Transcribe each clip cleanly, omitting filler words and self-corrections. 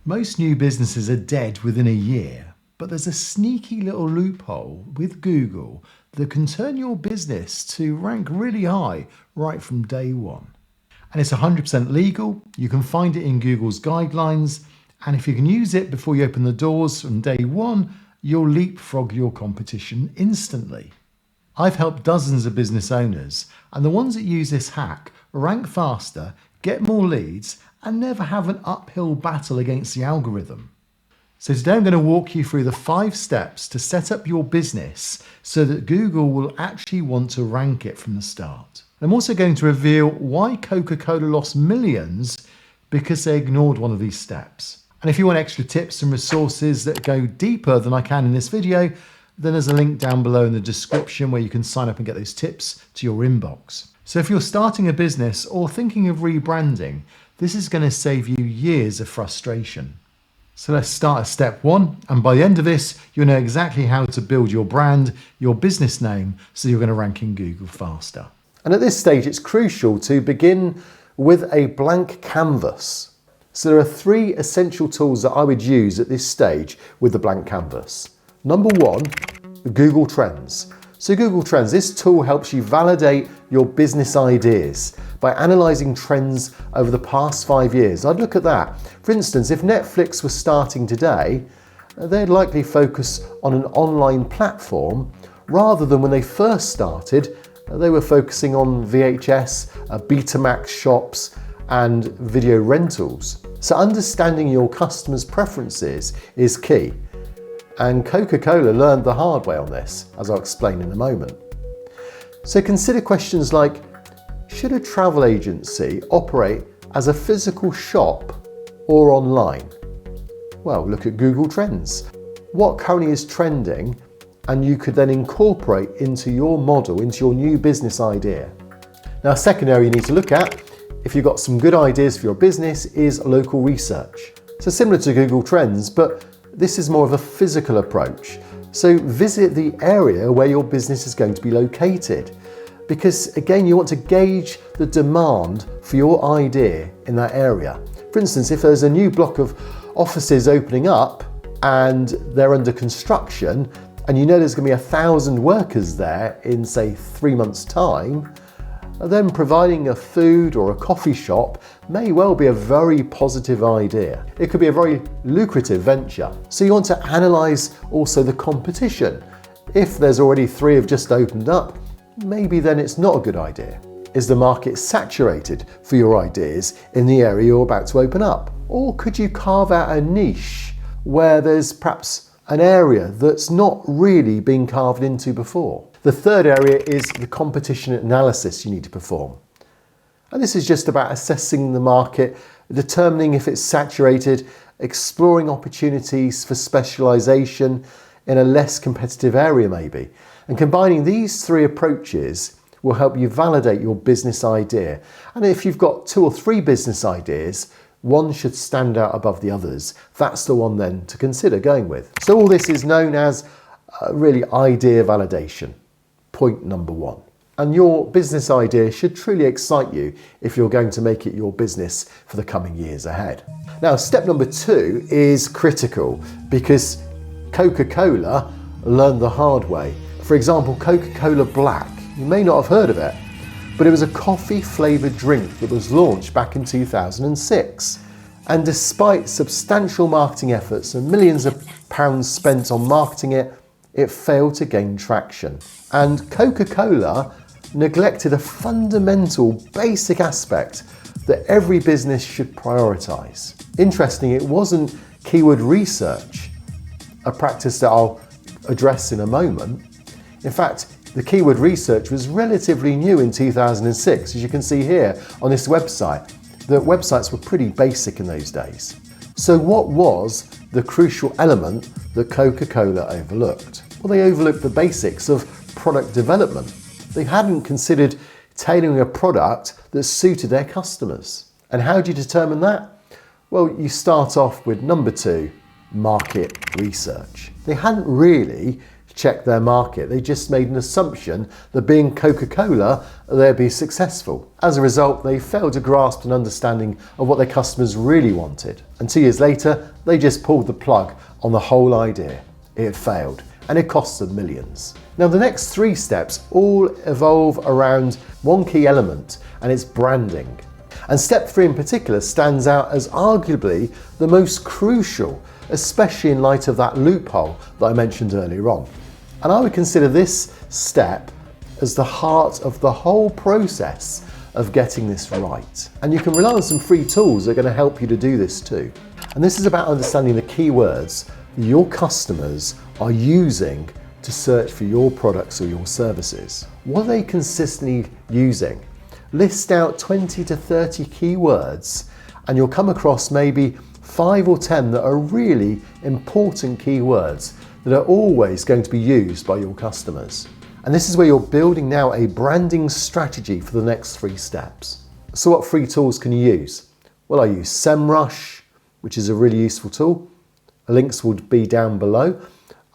Most new businesses are dead within a year, but there's a sneaky little loophole with Google that can turn your business to rank really high right from day one. And it's 100% legal, you can find it in Google's guidelines, and if you can use it before you open the doors from day one, you'll leapfrog your competition instantly. I've helped dozens of business owners, and the ones that use this hack rank faster, get more leads, and never have an uphill battle against the algorithm. So today I'm going to walk you through the 5 steps to set up your business so that Google will actually want to rank it from the start. I'm also going to reveal why Coca-Cola lost millions because they ignored one of these steps. And if you want extra tips and resources that go deeper than I can in this video, then there's a link down below in the description where you can sign up and get those tips to your inbox. So if you're starting a business or thinking of rebranding, this is going to save you years of frustration. So let's start at step 1, and by the end of this, you'll know exactly how to build your brand, your business name, so you're going to rank in Google faster. And at this stage, it's crucial to begin with a blank canvas. So there are 3 essential tools that I would use at this stage with the blank canvas. Number 1, Google Trends. So Google Trends, this tool helps you validate your business ideas by analysing trends over the past 5 years. I'd look at that. For instance, if Netflix was starting today, they'd likely focus on an online platform rather than when they first started, they were focusing on VHS, Betamax shops and video rentals. So understanding your customers' preferences is key. And Coca-Cola learned the hard way on this, as I'll explain in a moment. So consider questions like, should a travel agency operate as a physical shop or online? Well, look at Google Trends. What currently is trending, and you could then incorporate into your model, into your new business idea. Now, a second area you need to look at, if you've got some good ideas for your business, is local research. So similar to Google Trends, but this is more of a physical approach. So visit the area where your business is going to be located, because again, you want to gauge the demand for your idea in that area. For instance, if there's a new block of offices opening up and they're under construction, and you know there's going to be 1,000 workers there in, say, 3 months' time, then providing a food or a coffee shop may well be a very positive idea. It could be a very lucrative venture. So you want to analyse also the competition. If there's already 3 have just opened up, maybe then it's not a good idea. Is the market saturated for your ideas in the area you're about to open up? Or could you carve out a niche where there's perhaps an area that's not really been carved into before? The third area is the competition analysis you need to perform. And this is just about assessing the market, determining if it's saturated, exploring opportunities for specialisation in a less competitive area maybe. And combining these 3 approaches will help you validate your business idea. And if you've got 2 or 3 business ideas, one should stand out above the others. That's the one then to consider going with. So all this is known as really idea validation. Point number 1. And your business idea should truly excite you if you're going to make it your business for the coming years ahead. Now, step number 2 is critical because Coca-Cola learned the hard way. For example, Coca-Cola Black. You may not have heard of it, but it was a coffee-flavoured drink that was launched back in 2006. And despite substantial marketing efforts and millions of pounds spent on marketing it, it failed to gain traction. And Coca-Cola neglected a fundamental, basic aspect that every business should prioritise. Interesting, it wasn't keyword research, a practice that I'll address in a moment. In fact, the keyword research was relatively new in 2006, as you can see here on this website. The websites were pretty basic in those days. So what was the crucial element that Coca-Cola overlooked? Well, they overlooked the basics of product development. They hadn't considered tailoring a product that suited their customers. And how do you determine that? Well, you start off with number 2, market research. They hadn't really checked their market. They just made an assumption that being Coca-Cola, they'd be successful. As a result, they failed to grasp an understanding of what their customers really wanted. And 2 years later, they just pulled the plug on the whole idea. It had failed, and it cost them millions. Now, the next 3 steps all evolve around one key element, and it's branding. And step 3 in particular stands out as arguably the most crucial, especially in light of that loophole that I mentioned earlier on. And I would consider this step as the heart of the whole process of getting this right. And you can rely on some free tools that are going to help you to do this too. And this is about understanding the keywords that your customers are using to search for your products or your services. What are they consistently using? List out 20 to 30 keywords and you'll come across maybe 5 or 10 that are really important keywords that are always going to be used by your customers. And this is where you're building now a branding strategy for the next 3 steps. So what free tools can you use? Well, I use SEMrush, which is a really useful tool. Links will be down below.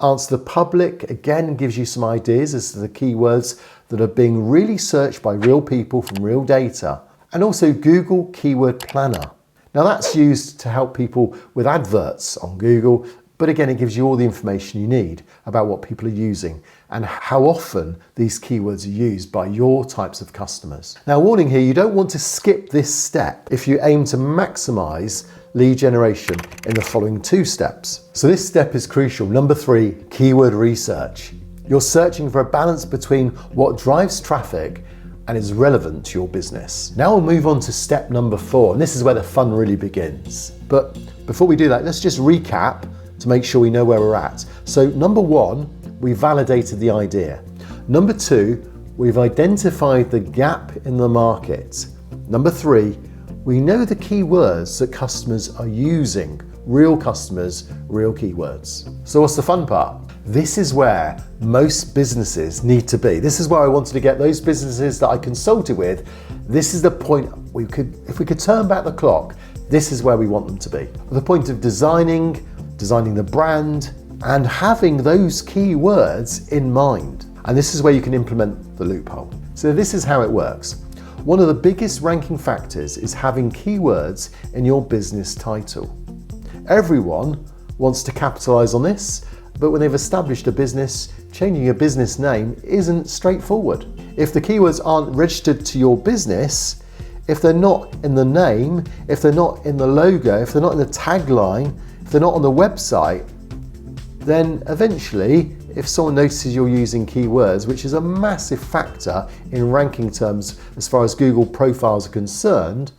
Answer the Public, again, gives you some ideas as to the keywords that are being really searched by real people from real data. And also Google Keyword Planner. Now that's used to help people with adverts on Google, but again, it gives you all the information you need about what people are using and how often these keywords are used by your types of customers. Now, warning here, you don't want to skip this step if you aim to maximize lead generation in the following 2 steps. So this step is crucial. Number 3, keyword research. You're searching for a balance between what drives traffic and is relevant to your business. Now we'll move on to step number 4, and this is where the fun really begins. But before we do that, let's just recap to make sure we know where we're at. So number 1, we validated the idea. Number 2, we've identified the gap in the market. Number 3, we know the keywords that customers are using. Real customers, real keywords. So what's the fun part? This is where most businesses need to be. This is where I wanted to get those businesses that I consulted with. This is the point if we could turn back the clock, this is where we want them to be. The point of designing the brand, and having those keywords in mind. And this is where you can implement the loophole. So this is how it works. One of the biggest ranking factors is having keywords in your business title. Everyone wants to capitalize on this, but when they've established a business, changing a business name isn't straightforward. If the keywords aren't registered to your business, if they're not in the name, if they're not in the logo, if they're not in the tagline, if they're not on the website, then eventually, if someone notices you're using keywords, which is a massive factor in ranking terms as far as Google profiles are concerned,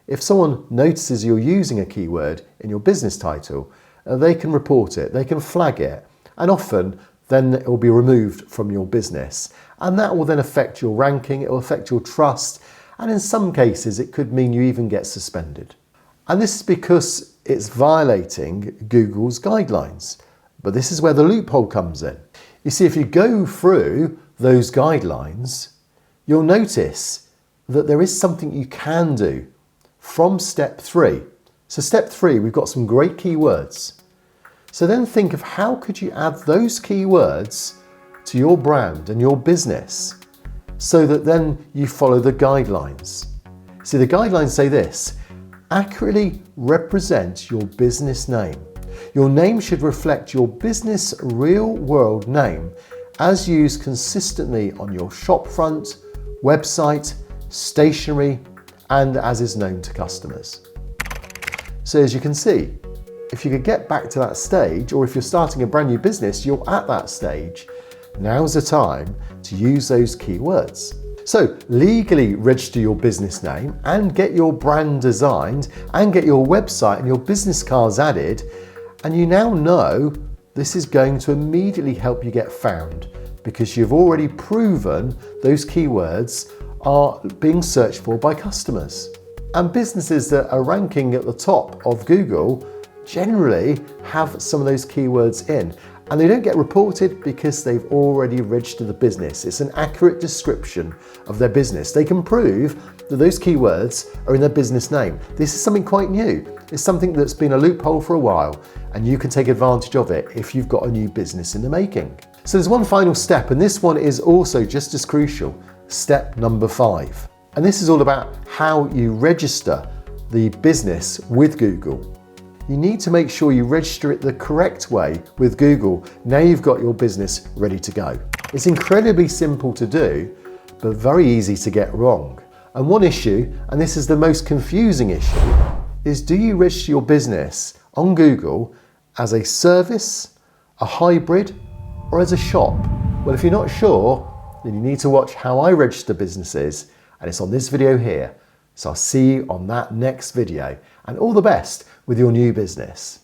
if someone notices you're using a keyword in your business title, they can report it, they can flag it, and often then it will be removed from your business. And that will then affect your ranking, it will affect your trust, and in some cases it could mean you even get suspended. And this is because it's violating Google's guidelines. But this is where the loophole comes in. You see, if you go through those guidelines, you'll notice that there is something you can do from step 3. So step 3, we've got some great keywords. So then think of how could you add those keywords to your brand and your business so that then you follow the guidelines. See, the guidelines say this: accurately represent your business name. Your name should reflect your business real-world name as used consistently on your shopfront, website, stationery, and as is known to customers. So as you can see, if you could get back to that stage, or if you're starting a brand new business, you're at that stage, now's the time to use those keywords. So legally register your business name and get your brand designed and get your website and your business cards added. And you now know this is going to immediately help you get found because you've already proven those keywords are being searched for by customers. And businesses that are ranking at the top of Google generally have some of those keywords in, and they don't get reported because they've already registered the business. It's an accurate description of their business. They can prove that those keywords are in their business name. This is something quite new. It's something that's been a loophole for a while, and you can take advantage of it if you've got a new business in the making. So there's one final step, and this one is also just as crucial, step number 5. And this is all about how you register the business with Google. You need to make sure you register it the correct way with Google now you've got your business ready to go. It's incredibly simple to do, but very easy to get wrong. And one issue, and this is the most confusing issue, is do you register your business on Google as a service, a hybrid, or as a shop? Well, if you're not sure, then you need to watch how I register businesses, and it's on this video here. So I'll see you on that next video, and all the best with your new business.